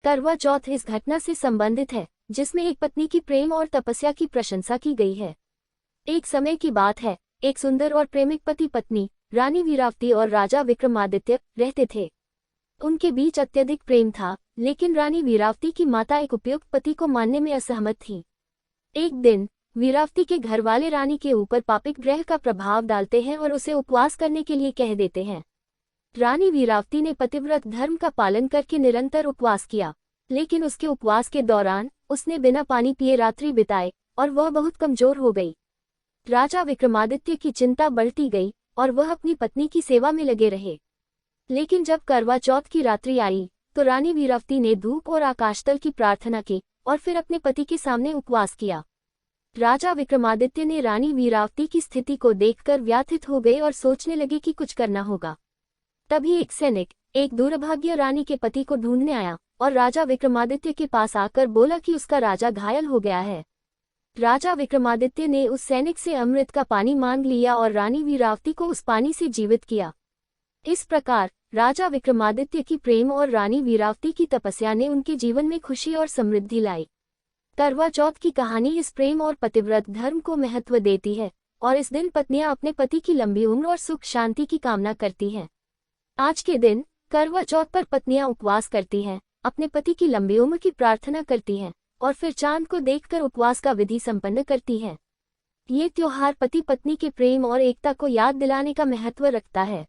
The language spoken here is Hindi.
करवा चौथ इस घटना से संबंधित है जिसमें एक पत्नी की प्रेम और तपस्या की प्रशंसा की गई है। एक समय की बात है, एक सुंदर और प्रेमिक पति पत्नी रानी वीरावती और राजा विक्रमादित्य रहते थे। उनके बीच अत्यधिक प्रेम था, लेकिन रानी वीरावती की माता एक उपयुक्त पति को मानने में असहमत थी। एक दिन वीरावती के घरवाले रानी के ऊपर पापिक ग्रह का प्रभाव डालते हैं और उसे उपवास करने के लिए कह देते हैं। रानी वीरावती ने पतिव्रत धर्म का पालन करके निरंतर उपवास किया, लेकिन उसके उपवास के दौरान उसने बिना पानी पिए रात्रि बिताए और वह बहुत कमजोर हो गई। राजा विक्रमादित्य की चिंता बढ़ती गई और वह अपनी पत्नी की सेवा में लगे रहे। लेकिन जब करवा चौथ की रात्रि आई तो रानी वीरावती ने धूप और आकाशतल की प्रार्थना की और फिर अपने पति के सामने उपवास किया। राजा विक्रमादित्य ने रानी वीरावती की स्थिति को देखकर व्यथित हो गए और सोचने लगे कि कुछ करना होगा। तभी एक सैनिक एक दुर्भाग्य रानी के पति को ढूंढने आया और राजा विक्रमादित्य के पास आकर बोला कि उसका राजा घायल हो गया है। राजा विक्रमादित्य ने उस सैनिक से अमृत का पानी मांग लिया और रानी वीरावती को उस पानी से जीवित किया। इस प्रकार राजा विक्रमादित्य की प्रेम और रानी वीरावती की तपस्या ने उनके जीवन में खुशी और समृद्धि लाई। करवा चौथ की कहानी इस प्रेम और पतिव्रत धर्म को महत्व देती है और इस दिन पत्नियां अपने पति की लंबी उम्र और सुख शांति की कामना करती हैं। आज के दिन करवा चौथ पर पत्नियां उपवास करती हैं, अपने पति की लंबी उम्र की प्रार्थना करती हैं और फिर चांद को देखकर उपवास का विधि संपन्न करती हैं। ये त्योहार पति पत्नी के प्रेम और एकता को याद दिलाने का महत्व रखता है।